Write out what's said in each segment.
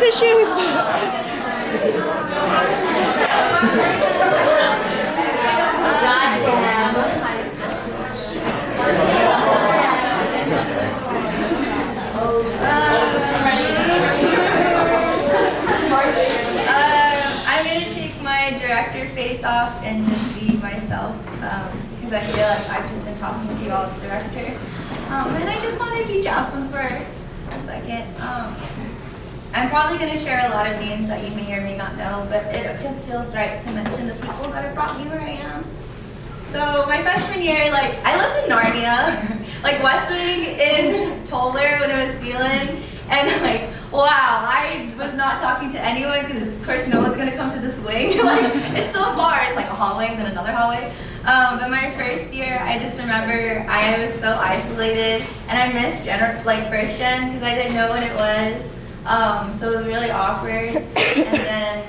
tissues. I'm going to take my director face off and just be myself because I feel like I've just been talking to you all as director. And I just want to be Jazlynn for a second. I'm probably going to share a lot of names that you may or may not know, but it just feels right to mention the people that have brought me where I am. So my freshman year, I lived in Narnia, West Wing in Toller when it was feeling, and wow, I was not talking to anyone because of course no one's going to come to this wing. It's so far, it's like a hallway and then another hallway. But my first year, I just remember I was so isolated, and I missed first gen because I didn't know what it was. So it was really awkward. And then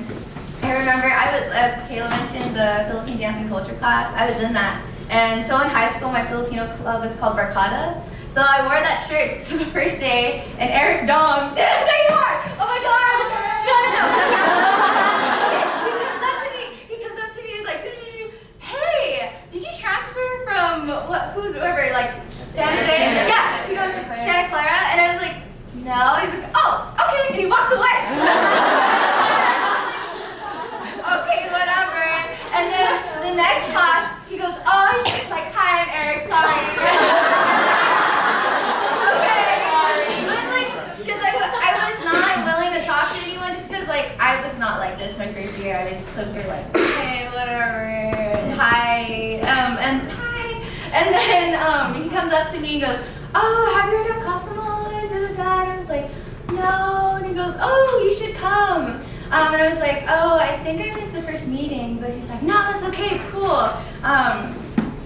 I remember as Kayla mentioned, the Philippine Dance and Culture class, I was in that. And so in high school, my Filipino club was called Barkada. So I wore that shirt to the first day, and Eric Dong, there you are! Oh my God! No. He comes up to me, he's like, hey, did you transfer from whoever, Santa Clara? Yeah, he goes, Santa Clara, and I was like, no. He's like, oh, okay, and he walks away. Okay, whatever. And then the next class, he goes, oh, she's like, hi, I'm Eric, sorry. I was not like this my first year. I was just super hey, whatever, hi, and hi. And then he comes up to me and goes, oh, have you heard of Cosmo? And I was like, no. And he goes, oh, you should come. And I was like, oh, I think I missed the first meeting. But he's like, no, that's okay, it's cool.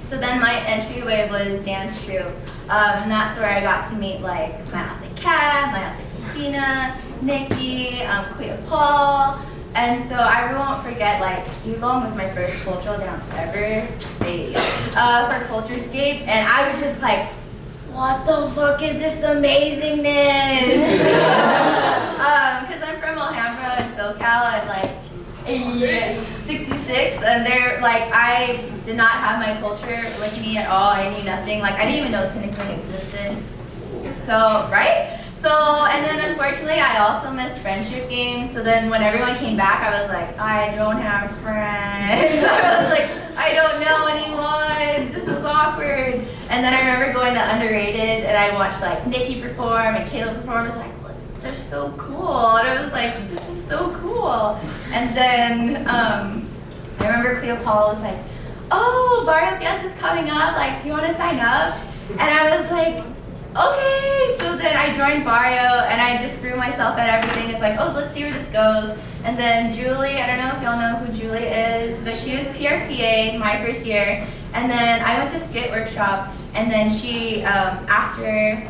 So then my entryway was dance troupe. And that's where I got to meet my athlete Kat, my athlete Christina, Nikki, Cleo Paul, and so I won't forget, Silong was my first cultural dance ever, for Culturescape, and I was just like, what the fuck is this amazingness? Because I'm from Alhambra and SoCal, and 66, and I did not have my culture with me at all. I knew nothing, I didn't even know Tinnick existed, so, right? So, and then unfortunately, I also missed friendship games. So then when everyone came back, I was like, I don't have friends. I was like, I don't know anyone. This is awkward. And then I remember going to Underrated, and I watched Nikki perform and Kayla perform. I was like, they're so cool. And I was like, this is so cool. And then I remember Cleo Paul was like, oh, Barrio Fiesta is coming up. Do you want to sign up? And I was like, okay, so then I joined Barrio, and I just threw myself at everything. It's like, oh, let's see where this goes. And then Julie, I don't know if y'all know who Julie is, but she was PRPA my first year. And then I went to skit workshop, and then she, after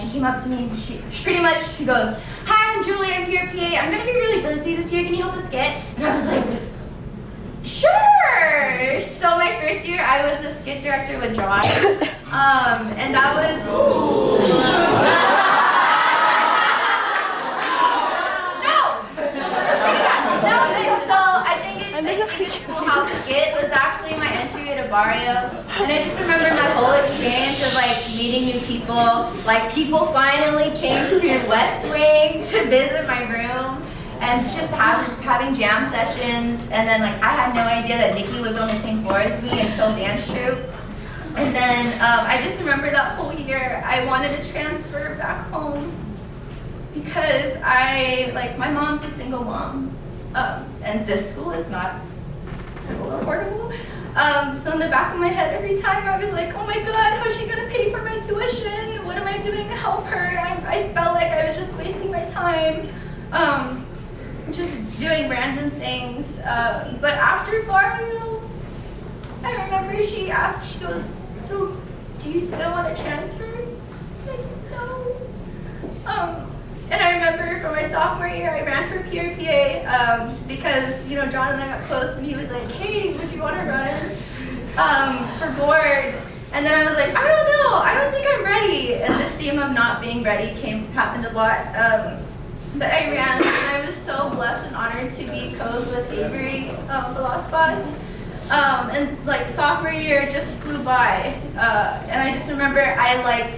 she came up to me, she goes, hi, I'm Julie, I'm PRPA. I'm gonna be really busy this year. Can you help us skit? And I was like, sure. So my first year, I was the skit director with John, and that was. So I think it's cool how skit was actually my entry to Barrio, and I just remember my whole experience of meeting new people. People finally came to West Wing to visit my room. And just having jam sessions, and then I had no idea that Nikki lived on the same floor as me until dance troupe. And then I just remember that whole year I wanted to transfer back home because my mom's a single mom, and this school is not so affordable. So in the back of my head every time I was like, oh my God, how's she gonna pay for my tuition? What am I doing to help her? I felt like I was just wasting my time. Just doing random things, but after Barrio, I remember she asked, she goes, so do you still want to transfer? I said no. And I remember for my sophomore year, I ran for PRPA because, John and I got close, and he was like, hey, would you want to run for board? And then I was like, I don't know, I don't think I'm ready. And this theme of not being ready happened a lot. But I ran, and I was so blessed and honored to be coached with Avery, the Lost Boss. And like sophomore year just flew by, and I just remember I like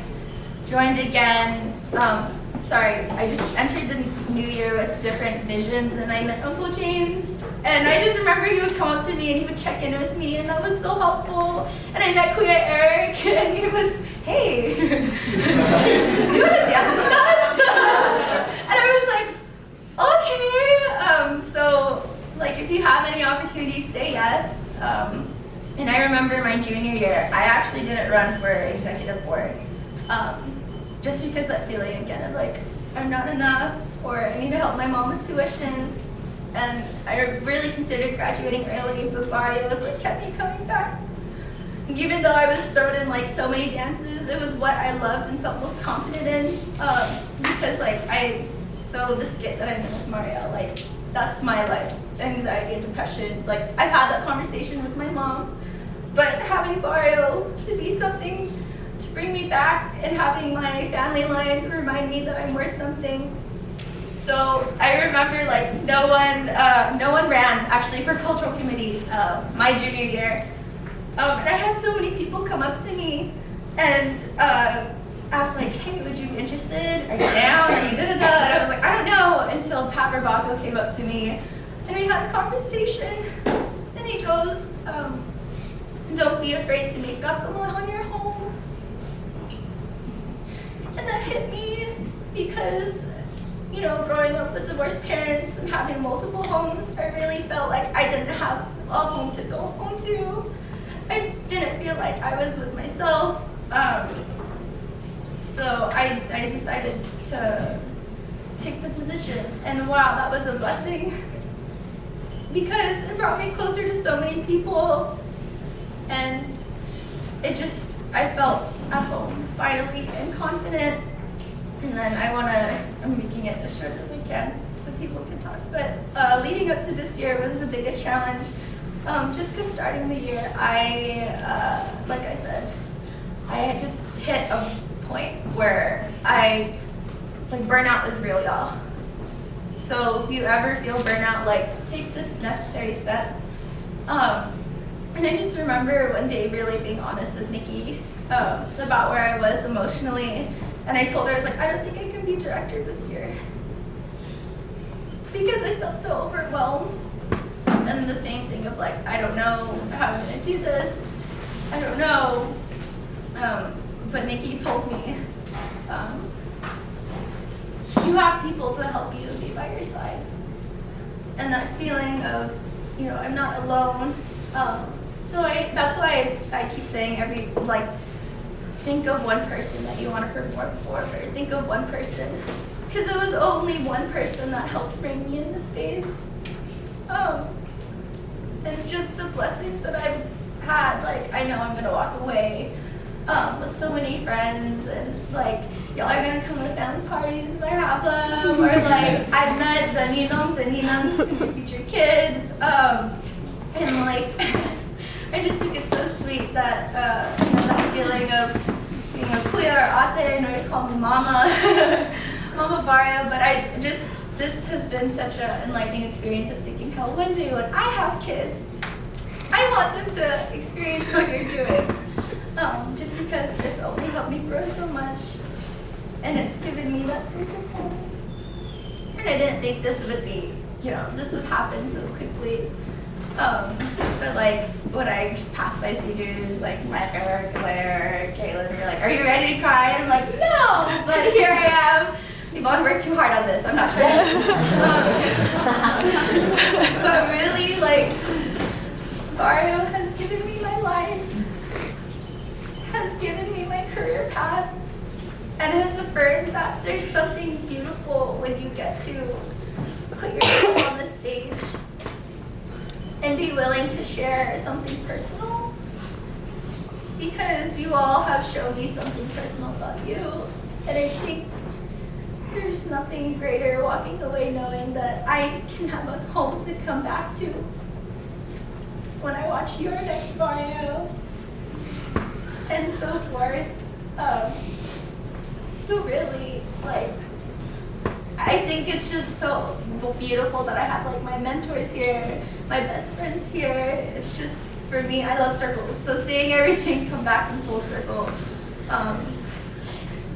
joined again. I just entered the new year with different visions, and I met Uncle James, and I just remember he would come up to me and he would check in with me, and that was so helpful. And I met Kuya Eric, and he was, hey, do you want to dance with us? And I was like, okay. So like if you have any opportunities, say yes. And I remember my junior year, I actually didn't run for executive board. Just because that feeling again of like, I'm not enough, or I need to help my mom with tuition. And I really considered graduating early, but Barrio was what kept me coming back. Even though I was thrown in like so many dances, it was what I loved and felt most confident in. Because like the skit that I did with Mario, like that's my life, anxiety and depression. Like I've had that conversation with my mom, but having Barrio to be something to bring me back, and having my family line remind me that I'm worth something. So I remember like no one ran actually for cultural committee my junior year. And I had so many people come up to me and ask like, hey, would you be interested? Are you down? Are you da-da-da? And I was like, I don't know, until Pat Verbaco came up to me and we had a conversation. And he goes, don't be afraid to make Gasolina on your home. And that hit me because, you know, growing up with divorced parents and having multiple homes, I really felt like I didn't have a home to go home to. I didn't feel like I was with myself. So I decided to take the position. And wow, that was a blessing because it brought me closer to so many people. And I felt at home, vitally and confident. And then I'm making it as short as I can so people can talk. But leading up to this year was the biggest challenge. Just because starting the year, like I said, I had just hit a point where burnout is real, y'all. So if you ever feel burnout, like take this necessary steps. And I just remember one day really being honest with Nikki about where I was emotionally. And I told her, I was like, I don't think I can be director this year. Because I felt so overwhelmed. And the same thing of like, I don't know how I'm gonna do this. I don't know. But Nikki told me, you have people to help you be by your side. And that feeling of, you know, I'm not alone. That's why I keep saying think of one person that you want to perform for, or think of one person. Because it was only one person that helped bring me into space. And just the blessings that I've had, like I know I'm going to walk away with so many friends, and like y'all are going to come to family parties if I have them, or like I've met the ninongs and ninangs to my future kids. And like, I just think it's so sweet that, that feeling of being a kuya or ate, and you call me mama, Mama Barrio, but this has been such an enlightening experience of thinking how one day when I have kids, I want them to experience what you're doing. Just because it's only helped me grow so much, and it's given me that sense of home. And I didn't think this would be, this would happen so quickly. But like when I just passed by seniors like Micah, Claire, Caitlin, and they're like, "Are you ready to cry?" And I'm like, "No," but here I am. We've all worked too hard on this. I'm not trying. But really, like, Barrio has given me my life, has given me my career path, and has affirmed that there's something beautiful when you get to put yourself on the stage and be willing to share something personal, because you all have shown me something personal about you, and I think there's nothing greater walking away knowing that I can have a home to come back to when I watch your next Barrio, and so forth. So really, like, I think it's just so beautiful that I have like my mentors here, my best friends here. It's just, for me, I love circles. So seeing everything come back in full circle,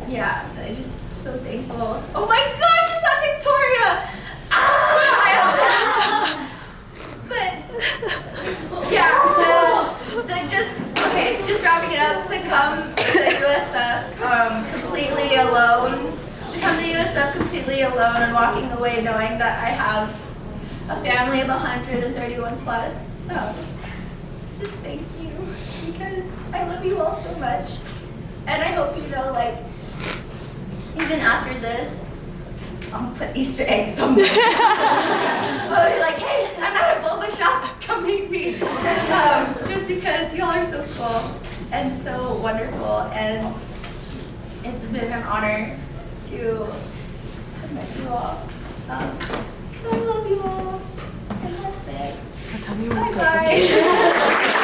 yeah, I'm just so thankful. Oh my gosh, it's not Victoria! But yeah, just wrapping it up, to come to USF completely alone, to come to USF completely alone and walking away knowing that I have a family of 131 plus. Just thank you, because I love you all so much, and I hope you know, like, even after this, I'm gonna put Easter eggs somewhere. I'll be like, hey, I'm at a boba shop, come meet me. Just because y'all are so cool and so wonderful, and it's been an honor to have met you all. So I love you all, and that's it. Tell me when to start. Bye.